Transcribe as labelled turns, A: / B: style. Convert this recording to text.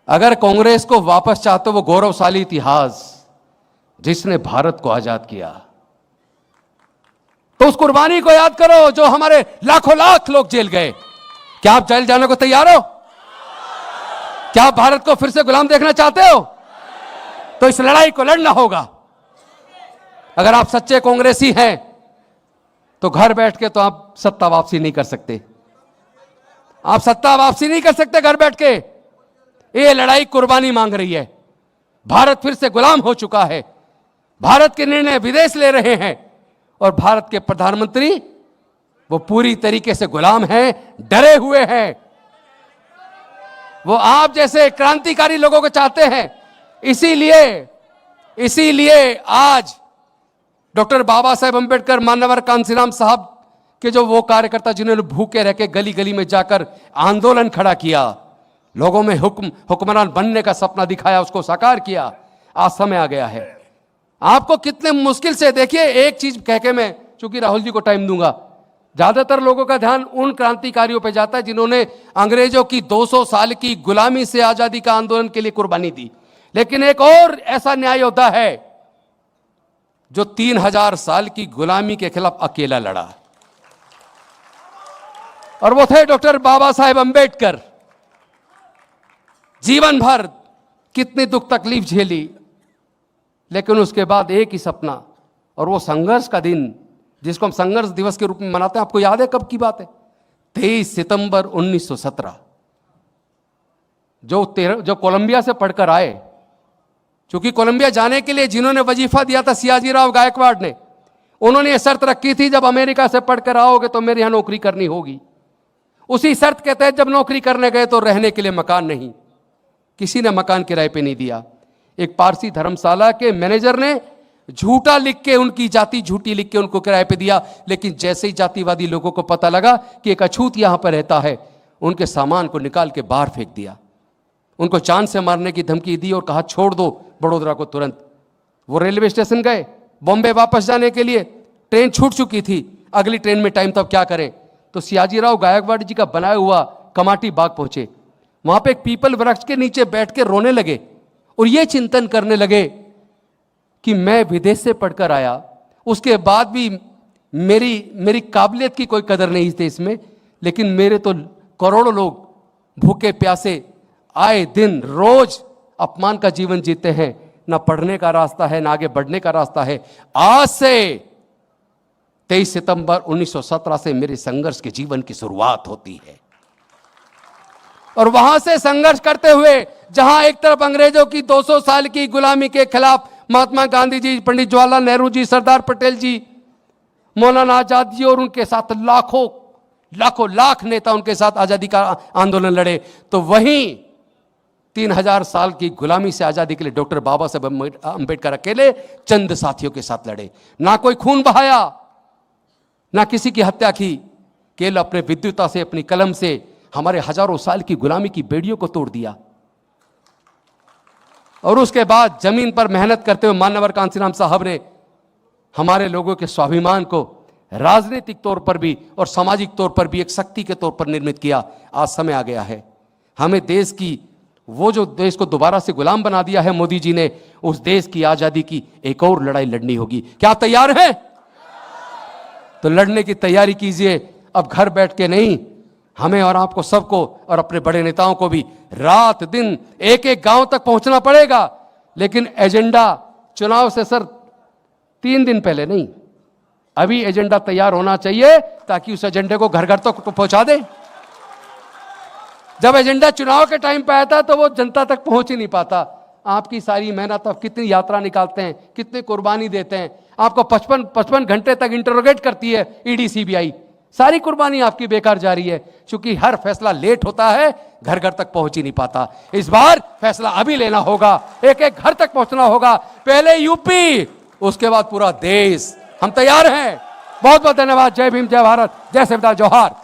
A: अगर कांग्रेस को वापस चाहते हो वो गौरवशाली इतिहास जिसने भारत को आजाद किया, तो उस कुर्बानी को याद करो जो हमारे लाखों लाख लोग जेल गए। क्या आप जेल जाने को तैयार हो? क्या आप भारत को फिर से गुलाम देखना चाहते हो? तो इस लड़ाई को लड़ना होगा। अगर आप सच्चे कांग्रेसी हैं तो घर बैठ के तो आप सत्ता वापसी नहीं कर सकते। आप सत्ता वापसी नहीं कर सकते घर बैठ के। ये लड़ाई कुर्बानी मांग रही है। भारत फिर से गुलाम हो चुका है। भारत के निर्णय विदेश ले रहे हैं और भारत के प्रधानमंत्री वो पूरी तरीके से गुलाम हैं, डरे हुए हैं। वो आप जैसे क्रांतिकारी लोगों को चाहते हैं। इसीलिए आज डॉक्टर बाबा साहेब अंबेडकर, मानवर कांसीराम साहब के जो वो कार्यकर्ता जिन्होंने भूखे रह के गली गली में जाकर आंदोलन खड़ा किया, लोगों में हुक्मरान बनने का सपना दिखाया, उसको साकार किया, आज समय आ गया है। आपको कितने मुश्किल से, देखिए एक चीज कह के मैं चूंकि राहुल जी को टाइम दूंगा, ज्यादातर लोगों का ध्यान उन क्रांतिकारियों पर जाता है जिन्होंने अंग्रेजों की 200 साल की गुलामी से आजादी का आंदोलन के लिए कुर्बानी दी। लेकिन एक और ऐसा न्याय योद्धा है जो 3000 साल की गुलामी के खिलाफ अकेला लड़ा, और वो थे डॉक्टर बाबा साहेब अंबेडकर। जीवन भर कितनी दुख तकलीफ झेली, लेकिन उसके बाद एक ही सपना, और वो संघर्ष का दिन जिसको हम संघर्ष दिवस के रूप में मनाते हैं। आपको याद है कब की बात है? 23 सितंबर 1917। जो कोलंबिया से पढ़कर आए, क्योंकि कोलंबिया जाने के लिए जिन्होंने वजीफा दिया था सियाजीराव गायकवाड़ ने, उन्होंने यह शर्त रखी थी जब अमेरिका से पढ़कर आओगे तो मेरे यहां नौकरी करनी होगी। उसी शर्त के तहत जब नौकरी करने गए तो रहने के लिए मकान नहीं, किसी ने मकान किराए पे नहीं दिया। एक पारसी धर्मशाला के मैनेजर ने झूठा लिख के, उनकी जाति झूठी लिख के उनको किराए पे दिया। लेकिन जैसे ही जातिवादी लोगों को पता लगा कि एक अछूत यहां पर रहता है, उनके सामान को निकाल के बाहर फेंक दिया, उनको जान से मारने की धमकी दी और कहा छोड़ दो बड़ोदरा को तुरंत। वो रेलवे स्टेशन गए बॉम्बे वापस जाने के लिए, ट्रेन छूट चुकी थी, अगली ट्रेन में टाइम, तब क्या करें? तो सियाजीराव गायकवाड़ जी का बनाया हुआ कमाटी बाग पहुंचे। वहां पे एक पीपल वृक्ष के नीचे बैठ के रोने लगे और ये चिंतन करने लगे कि मैं विदेश से पढ़कर आया, उसके बाद भी मेरी काबिलियत की कोई कदर नहीं इस देश में, लेकिन मेरे तो करोड़ों लोग भूखे प्यासे आए दिन रोज अपमान का जीवन जीते हैं। ना पढ़ने का रास्ता है, ना आगे बढ़ने का रास्ता है। आज से 23 सितंबर 1917 से मेरे संघर्ष के जीवन की शुरुआत होती है। और वहां से संघर्ष करते हुए, जहां एक तरफ अंग्रेजों की 200 साल की गुलामी के खिलाफ महात्मा गांधी जी, पंडित जवाहरलाल नेहरू जी, सरदार पटेल जी, मौलाना आजाद जी और उनके साथ लाखों लाख नेता उनके साथ आजादी का आंदोलन लड़े, तो वहीं 3000 साल की गुलामी से आजादी के लिए डॉक्टर बाबा साहेब अंबेडकर अकेले चंद साथियों के साथ लड़े। ना कोई खून बहाया, ना किसी की हत्या की, केवल अपने विद्युता से, अपनी कलम से हमारे हजारों साल की गुलामी की बेड़ियों को तोड़ दिया। और उसके बाद जमीन पर मेहनत करते हुए मानवर कांसीराम साहब ने हमारे लोगों के स्वाभिमान को राजनीतिक तौर पर भी और सामाजिक तौर पर भी एक शक्ति के तौर पर निर्मित किया। आज समय आ गया है हमें देश की, वो जो देश को दोबारा से गुलाम बना दिया है मोदी जी ने, उस देश की आजादी की एक और लड़ाई लड़नी होगी। क्या आप तैयार हैं? तो लड़ने की तैयारी कीजिए। अब घर बैठ के नहीं, हमें और आपको सबको और अपने बड़े नेताओं को भी रात दिन एक एक गांव तक पहुंचना पड़ेगा। लेकिन एजेंडा चुनाव से सर 3 दिन पहले नहीं, अभी एजेंडा तैयार होना चाहिए ताकि उस एजेंडे को घर घर तक तो पहुंचा दे। जब एजेंडा चुनाव के टाइम पे आता तो वो जनता तक पहुंच ही नहीं पाता। आपकी सारी मेहनत, आप कितनी यात्रा निकालते हैं, कितनी कुर्बानी देते हैं, आपको 55 घंटे तक इंटरोगेट करती है ईडी सीबीआई, सारी कुर्बानी आपकी बेकार जा रही है, क्योंकि हर फैसला लेट होता है, घर घर तक पहुंच ही नहीं पाता। इस बार फैसला अभी लेना होगा, एक एक घर तक पहुंचना होगा, पहले यूपी, उसके बाद पूरा देश। हम तैयार हैं। बहुत बहुत धन्यवाद। जय भीम, जय भारत, जय संविधान, जोहार।